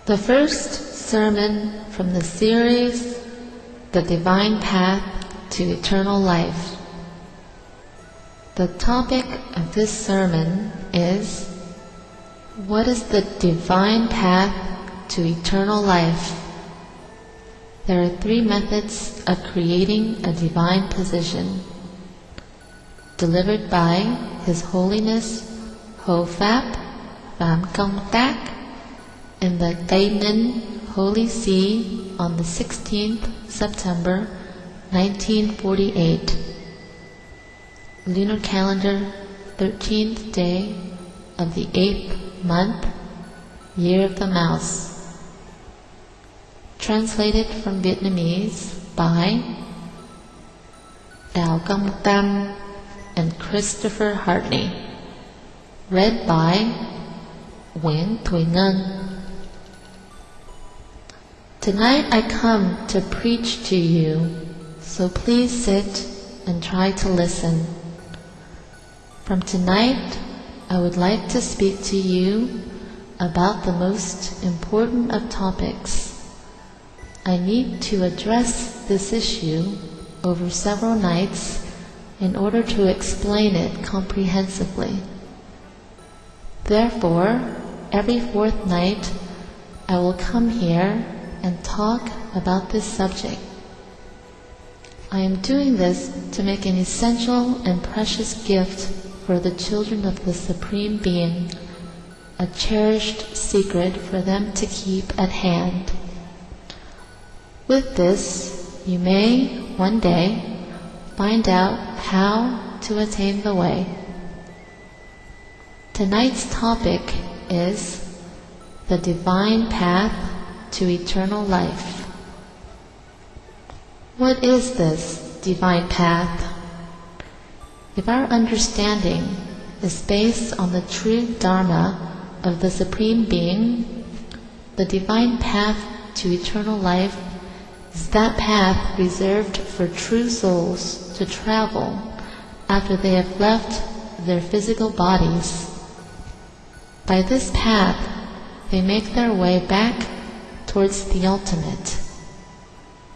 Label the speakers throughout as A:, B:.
A: The first sermon from the series, The Divine Path to Eternal Life. The topic of this sermon is, what is the divine path to eternal life? There are 3 methods of creating a divine position, delivered by His Holiness Hộ Pháp Phạm Công Tác in the Tây Holy See on the 16th September 1948. Lunar calendar, 13th day of the 8th month, year of the mouse. Translated from Vietnamese by Cong-Tam and Christopher Hartney. Read by Nguyễn, Thuỳ, Ngân. Tonight I come to preach to you, so please sit and try to listen. From tonight, I would like to speak to you about the most important of topics. I need to address this issue over several nights in order to explain it comprehensively. Therefore, every 4th night, I will come here and talk about this subject. I am doing this to make an essential and precious gift for the children of the Supreme Being, a cherished secret for them to keep at hand. With this, you may, one day, find out how to attain the way. Tonight's topic is the divine path to eternal life. What is this divine path? If our understanding is based on the true Dharma of the Supreme Being, the divine path to eternal life is that path reserved for true souls to travel after they have left their physical bodies. By this path, they make their way back towards the ultimate.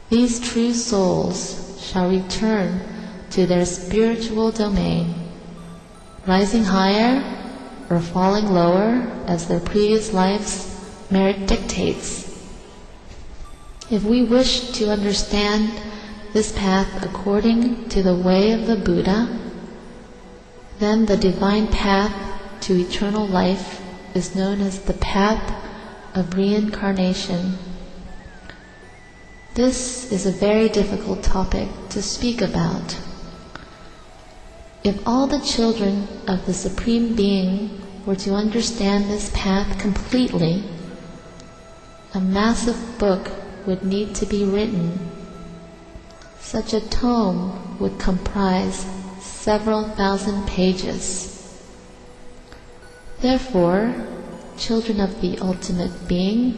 A: These true souls shall return to their spiritual domain, rising higher or falling lower as their previous life's merit dictates. If we wish to understand this path according to the way of the Buddha, then the divine path to eternal life is known as the path of reincarnation. This is a very difficult topic to speak about. If all the children of the Supreme Being were to understand this path completely, a massive book would need to be written. Such a tome would comprise several thousand pages. Therefore, children of the ultimate being,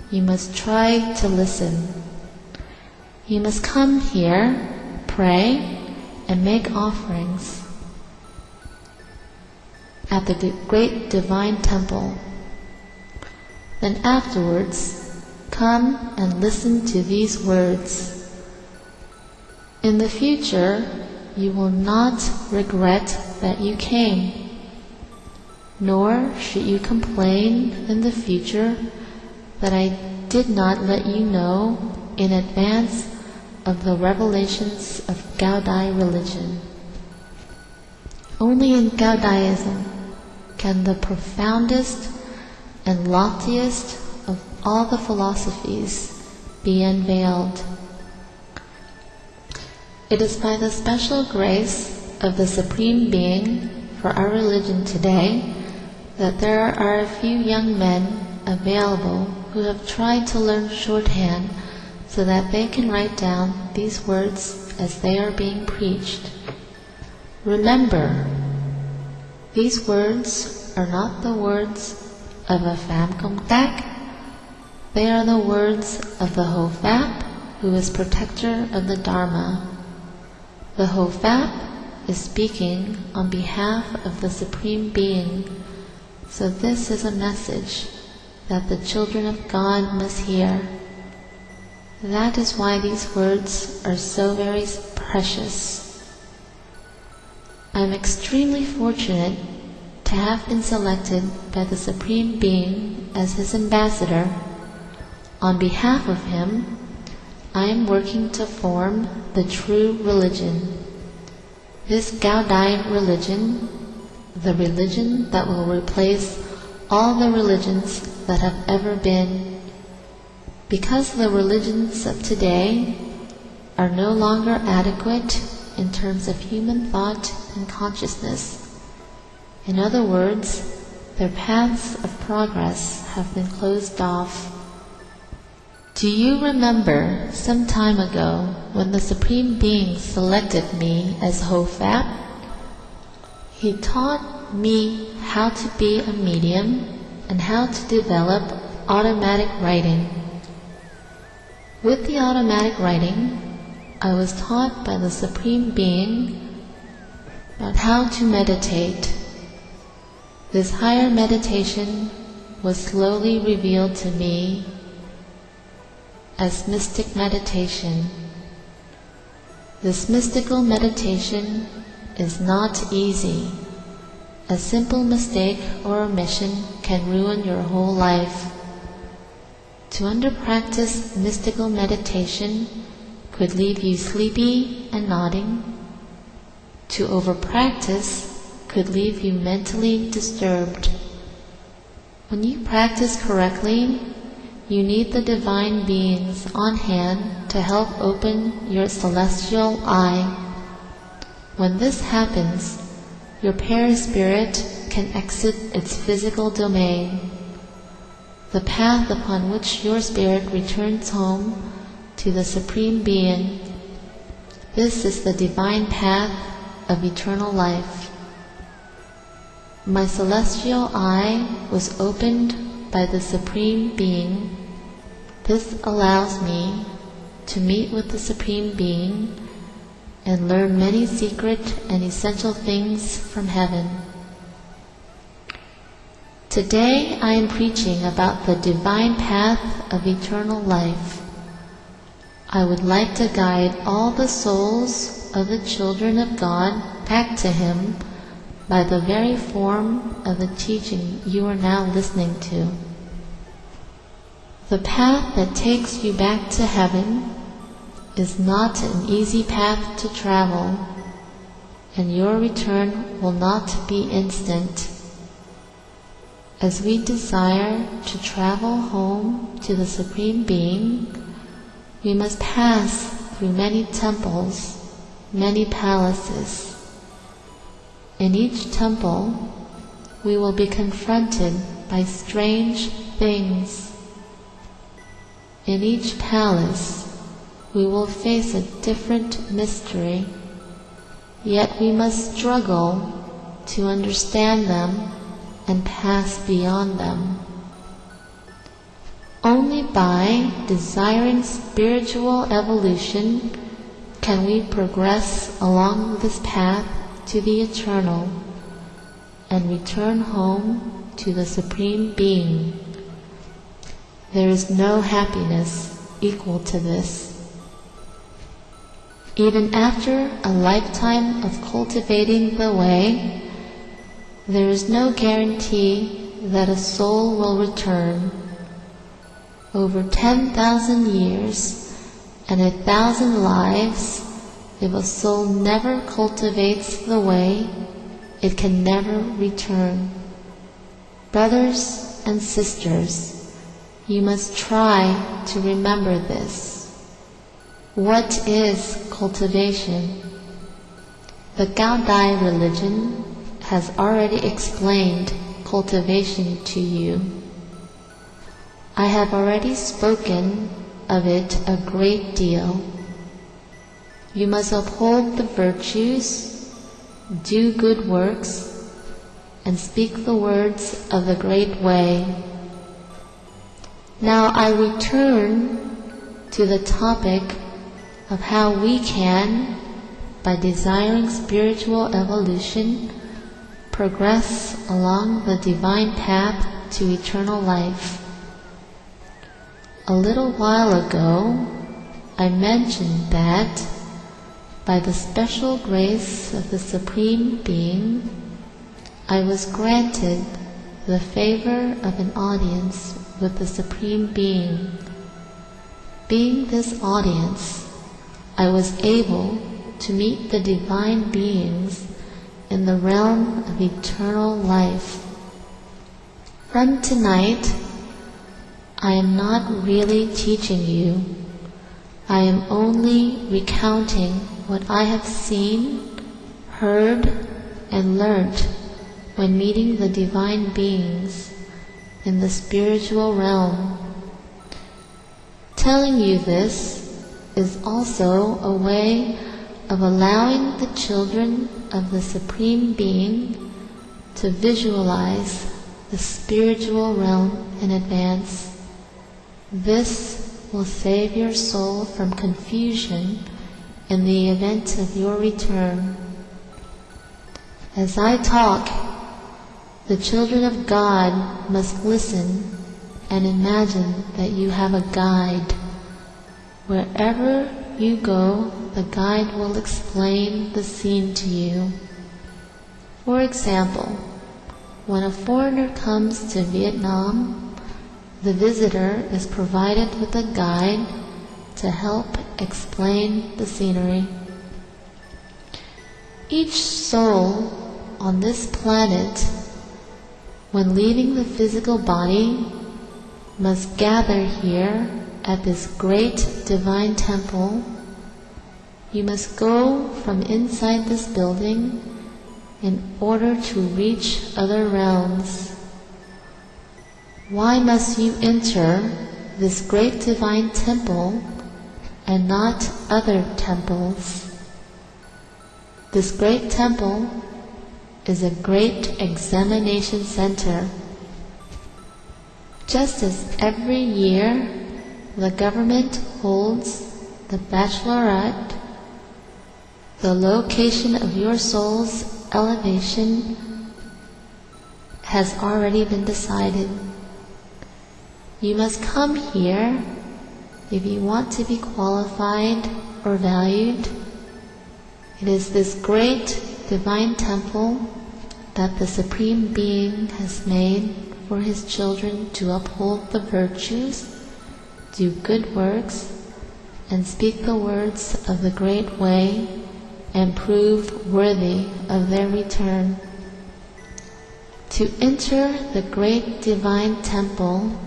A: you must try to listen. You must come here, pray, and make offerings at the great divine temple. Then afterwards, come and listen to these words. In the future, you will not regret that you came, nor should you complain in the future that I did not let you know in advance of the revelations of Gaudai religion. Only in Gaudaism can the profoundest and loftiest of all the philosophies be unveiled. It is by the special grace of the Supreme Being for our religion today that there are a few young men available who have tried to learn shorthand so that they can write down these words as they are being preached. Remember, these words are not the words of a Phạm Công Tác. They are the words of the Hộ Pháp, who is protector of the Dharma. The Hộ Pháp is speaking on behalf of the Supreme Being, so this is a message that the children of God must hear. That is why these words are so very precious. I am extremely fortunate to have been selected by the Supreme Being as His ambassador. On behalf of Him, I am working to form the true religion. This Gaudai religion, the religion that will replace all the religions that have ever been, because the religions of today are no longer adequate in terms of human thought and consciousness. In other words, their paths of progress have been closed off. Do you remember some time ago when the Supreme Being selected me as Hofat? He taught me how to be a medium and how to develop automatic writing. With the automatic writing, I was taught by the Supreme Being about how to meditate. This higher meditation was slowly revealed to me as mystic meditation. This mystical meditation is not easy. A simple mistake or omission can ruin your whole life. To under-practice mystical meditation could leave you sleepy and nodding. To over-practice could leave you mentally disturbed. When you practice correctly, you need the divine beings on hand to help open your celestial eye. When this happens, your perispirit can exit its physical domain. The path upon which your spirit returns home to the Supreme Being. This is the divine path of eternal life. My celestial eye was opened by the Supreme Being. This allows me to meet with the Supreme Being and learn many secret and essential things from heaven. Today I am preaching about the divine path of eternal life. I would like to guide all the souls of the children of God back to Him by the very form of the teaching you are now listening to. The path that takes you back to heaven is not an easy path to travel, and your return will not be instant. As we desire to travel home to the Supreme Being, we must pass through many temples, many palaces. In each temple, we will be confronted by strange things. In each palace, we will face a different mystery, yet we must struggle to understand them and pass beyond them. Only by desiring spiritual evolution can we progress along this path to the eternal and return home to the Supreme Being. There is no happiness equal to this. Even after a lifetime of cultivating the way, there is no guarantee that a soul will return. Over 10,000 years and 1,000 lives, if a soul never cultivates the way, it can never return. Brothers and sisters, you must try to remember this. What is cultivation? The Gaudai religion has already explained cultivation to you. I have already spoken of it a great deal. You must uphold the virtues, do good works, and speak the words of the great way. Now I return to the topic of how we can, by desiring spiritual evolution, progress along the divine path to eternal life. A little while ago, I mentioned that by the special grace of the Supreme Being, I was granted the favor of an audience with the Supreme Being. Being this audience, I was able to meet the divine beings in the realm of eternal life. From tonight, I am not really teaching you. I am only recounting what I have seen, heard, and learnt when meeting the divine beings in the spiritual realm. Telling you this is also a way of allowing the children of the Supreme Being to visualize the spiritual realm in advance. This will save your soul from confusion in the event of your return. As I talk, the children of God must listen and imagine that you have a guide. Wherever you go, the guide will explain the scene to you. For example, when a foreigner comes to Vietnam, the visitor is provided with a guide to help explain the scenery. Each soul on this planet, when leaving the physical body, must gather here at this great divine temple. You must go from inside this building in order to reach other realms. Why must you enter this great divine temple and not other temples? This great temple is a great examination center. Just as every year the government holds the baccalaureate, the location of your soul's elevation has already been decided. You must come here if you want to be qualified or valued. It is this great divine temple that the Supreme Being has made for His children to uphold the virtues, do good works, and speak the words of the great way, and prove worthy of their return. To enter the great divine temple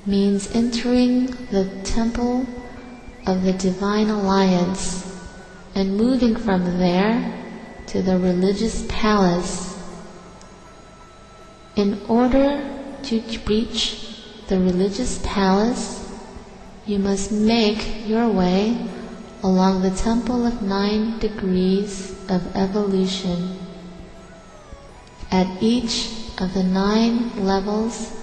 A: means entering the temple of the divine alliance and moving from there to the religious palace. In order to reach the religious palace, you must make your way along the temple of 9 degrees of evolution. At each of the 9 levels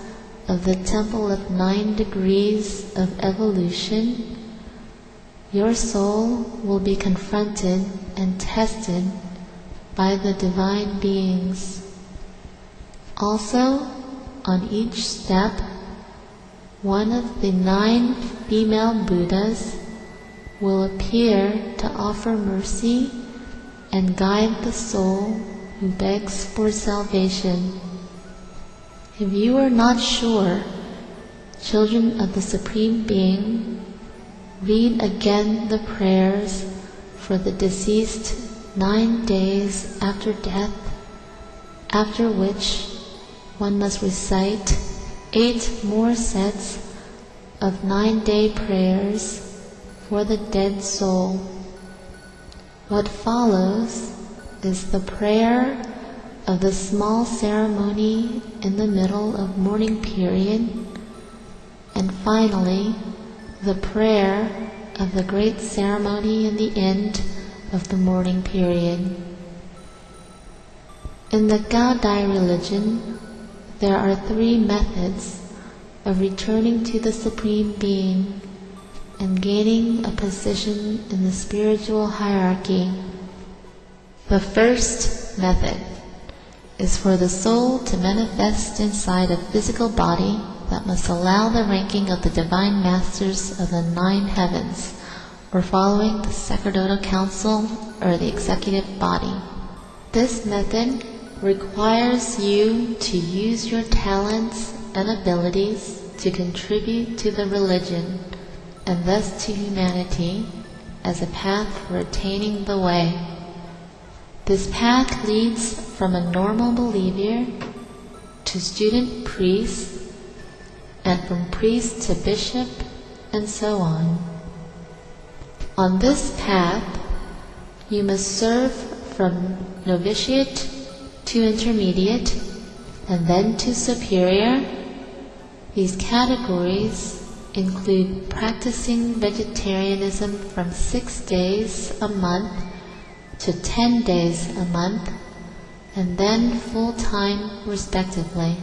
A: of the temple of 9 degrees of evolution, your soul will be confronted and tested by the divine beings. Also, on each step, one of the 9 female Buddhas will appear to offer mercy and guide the soul who begs for salvation. If you are not sure, children of the Supreme Being, read again the prayers for the deceased 9 days after death, after which one must recite 8 more sets of 9-day prayers for the dead soul. What follows is the prayer of the small ceremony in the middle of morning period, and finally the prayer of the great ceremony in the end of the morning period. In the Gaudai religion, there are 3 methods of returning to the Supreme Being and gaining a position in the spiritual hierarchy. The first method is for the soul to manifest inside a physical body that must allow the ranking of the Divine Masters of the 9 heavens, or following the sacerdotal council or the executive body. This method requires you to use your talents and abilities to contribute to the religion and thus to humanity as a path for attaining the way. This path leads from a normal believer to student priest, and from priest to bishop, and so on. On this path, you must serve from novitiate to intermediate, and then to superior. These categories include practicing vegetarianism from 6 days a month to 10 days a month, and then full-time respectively.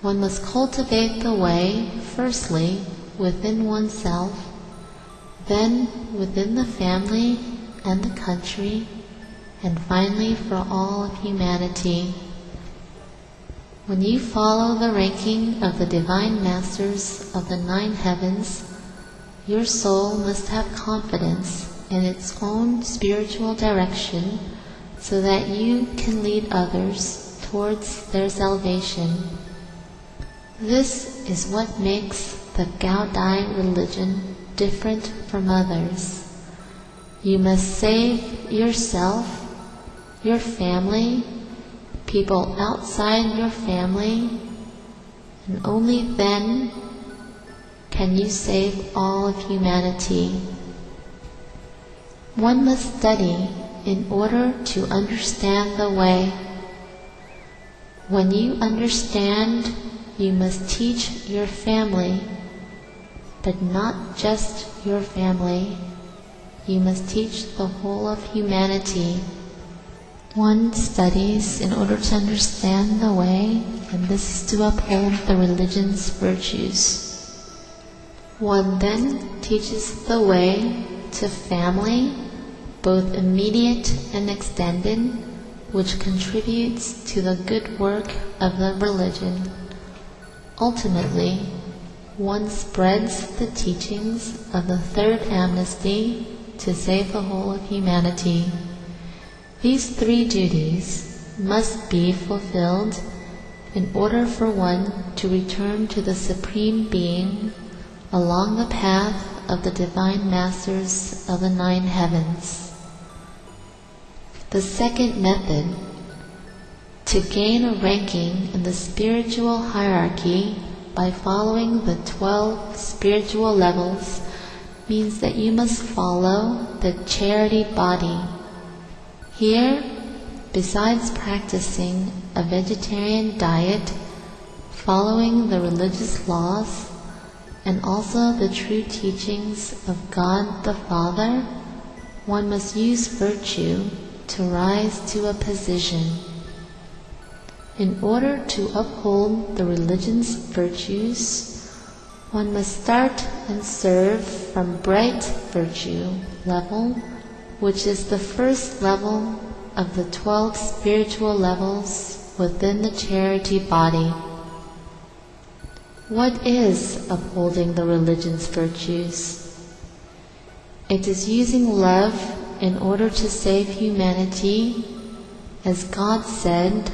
A: One must cultivate the way, firstly, within oneself, then within the family and the country, and finally for all of humanity. When you follow the ranking of the Divine Masters of the 9 heavens, your soul must have confidence in its own spiritual direction so that you can lead others towards their salvation. This is what makes the Gao Dai religion different from others. You must save yourself, your family, people outside your family, and only then can you save all of humanity. One must study in order to understand the way. When you understand, you must teach your family, but not just your family. You must teach the whole of humanity. One studies in order to understand the way, and this is to uphold the religion's virtues. One then teaches the way to family, both immediate and extended, which contributes to the good work of the religion. Ultimately, one spreads the teachings of the third amnesty to save the whole of humanity. These 3 duties must be fulfilled in order for one to return to the Supreme Being along the path of the Divine Masters of the 9 heavens. The second method, to gain a ranking in the spiritual hierarchy by following the 12 spiritual levels, means that you must follow the charity body. Here, besides practicing a vegetarian diet, following the religious laws, and also the true teachings of God the Father, one must use virtue to rise to a position. In order to uphold the religion's virtues, one must start and serve from bright virtue level, which is the first level of the 12 spiritual levels within the charity body. What is upholding the religion's virtues? It is using love in order to save humanity. As God said,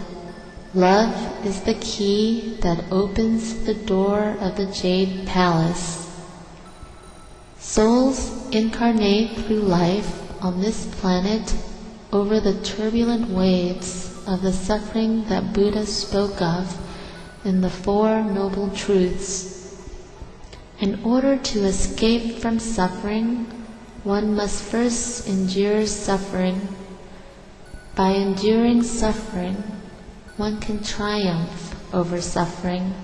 A: love is the key that opens the door of the Jade Palace. Souls incarnate through life on this planet over the turbulent waves of the suffering that Buddha spoke of in the 4 Noble Truths. In order to escape from suffering, one must first endure suffering. By enduring suffering, one can triumph over suffering.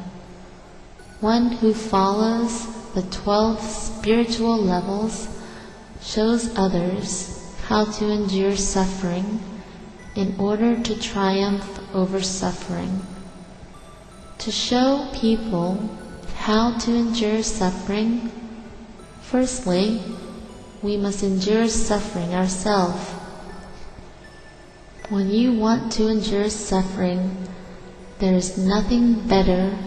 A: One who follows the 12 spiritual levels shows others how to endure suffering in order to triumph over suffering. To show people how to endure suffering, firstly, we must endure suffering ourselves. When you want to endure suffering, there is nothing better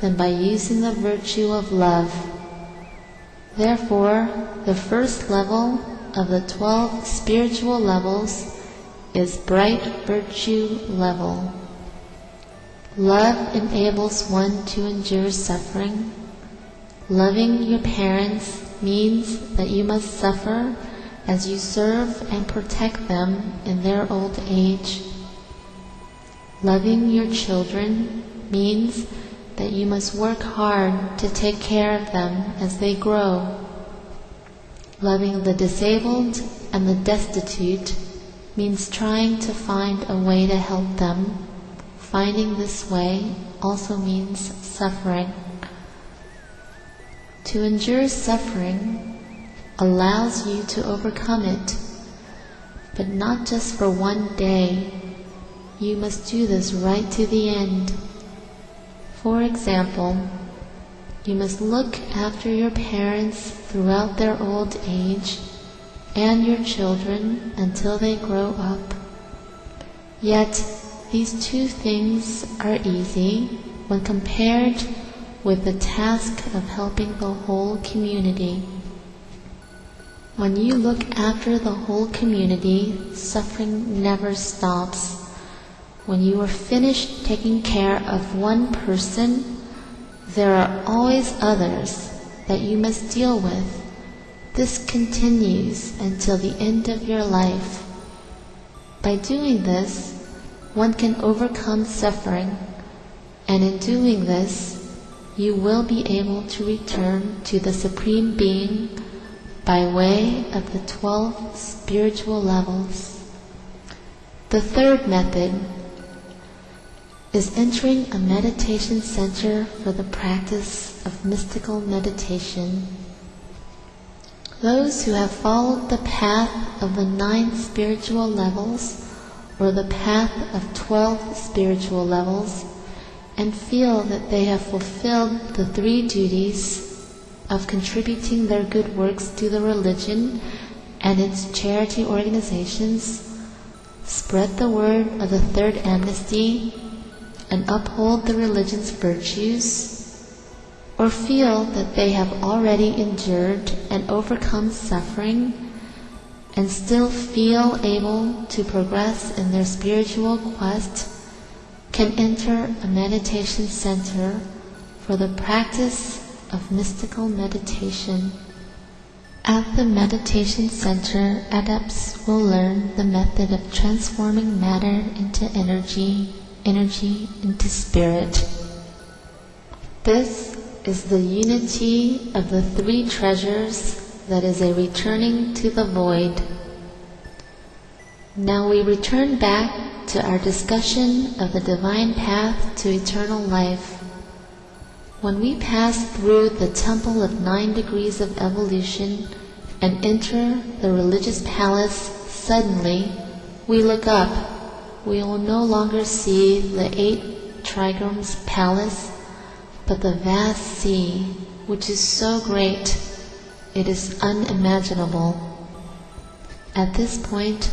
A: than by using the virtue of love. Therefore, the first level of the 12 spiritual levels is bright virtue level. Love enables one to endure suffering. Loving your parents means that you must suffer as you serve and protect them in their old age. Loving your children means that you must work hard to take care of them as they grow. Loving the disabled and the destitute means trying to find a way to help them. Finding this way also means suffering. To endure suffering allows you to overcome it, but not just for one day. You must do this right to the end. For example, you must look after your parents throughout their old age and your children until they grow up. Yet, these two things are easy when compared with the task of helping the whole community. When you look after the whole community, suffering never stops. When you are finished taking care of one person, there are always others that you must deal with. This continues until the end of your life. By doing this, one can overcome suffering, and in doing this, you will be able to return to the Supreme Being by way of the 12 spiritual levels. The third method is entering a meditation center for the practice of mystical meditation. Those who have followed the path of the 9 spiritual levels or the path of 12 spiritual levels and feel that they have fulfilled the 3 duties of contributing their good works to the religion and its charity organizations, spread the word of the third amnesty, and uphold the religion's virtues, or feel that they have already endured and overcome suffering and still feel able to progress in their spiritual quest, can enter a meditation center for the practice of mystical meditation. At the meditation center, adepts will learn the method of transforming matter into energy, energy into spirit. This is the unity of the 3 treasures that is a returning to the void. Now we return back to our discussion of the divine path to eternal life. When we pass through the temple of 9 degrees of evolution and enter the religious palace, suddenly we look up. We will no longer see the 8 trigrams palace, but the vast sea, which is so great, it is unimaginable. At this point,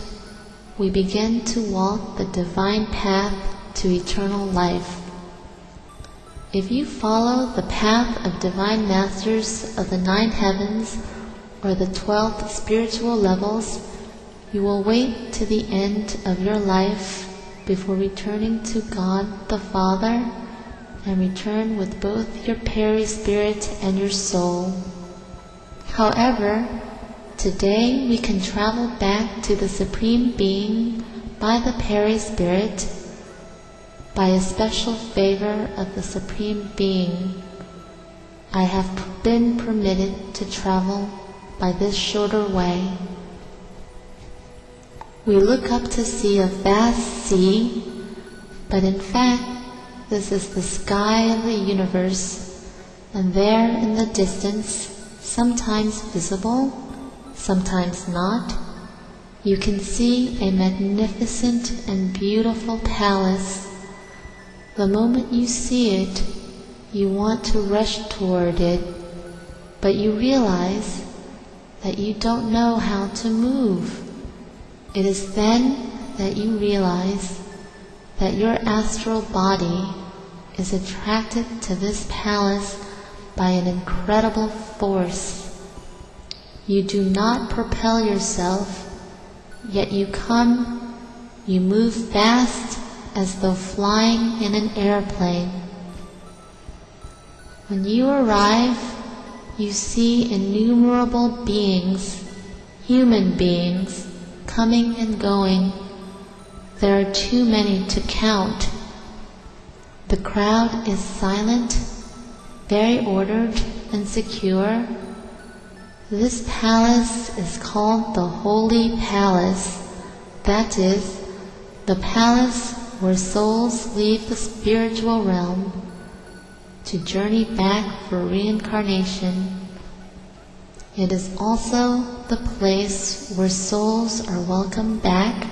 A: we begin to walk the divine path to eternal life. If you follow the path of divine masters of the 9 heavens or the 12 spiritual levels, you will wait to the end of your life before returning to God the Father and return with both your peri-spirit and your soul. However, today we can travel back to the Supreme Being by the peri-spirit. By a special favor of the Supreme Being, I have been permitted to travel by this shorter way. We look up to see a vast sea, but in fact, this is the sky of the universe, and there in the distance, sometimes visible, sometimes not, you can see a magnificent and beautiful palace. The moment you see it, you want to rush toward it, but you realize that you don't know how to move. It is then that you realize that your astral body is attracted to this palace by an incredible force. You do not propel yourself, yet you come, you move fast as though flying in an airplane. When you arrive, you see innumerable beings, human beings, coming and going. There are too many to count. The crowd is silent, very ordered and secure. This palace is called the Holy Palace. That is, the palace where souls leave the spiritual realm to journey back for reincarnation. It is also the place where souls are welcomed back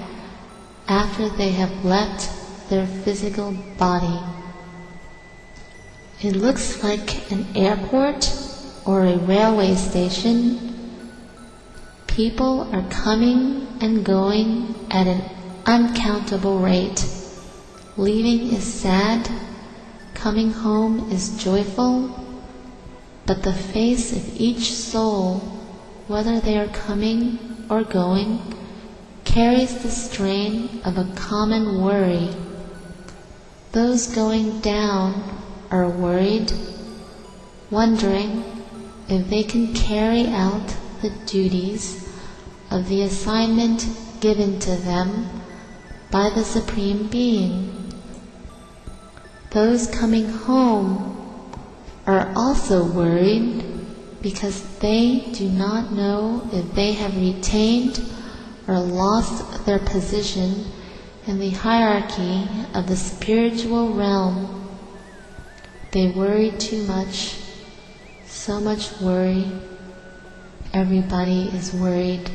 A: after they have left their physical body. It looks like an airport or a railway station. People are coming and going at an uncountable rate. Leaving is sad, coming home is joyful, but the face of each soul, whether they are coming or going, carries the strain of a common worry. Those going down are worried, wondering if they can carry out the duties of the assignment given to them by the Supreme Being. Those coming home are also worried because they do not know if they have retained or lost their position in the hierarchy of the spiritual realm. They worry too much, so much worry. Everybody is worried.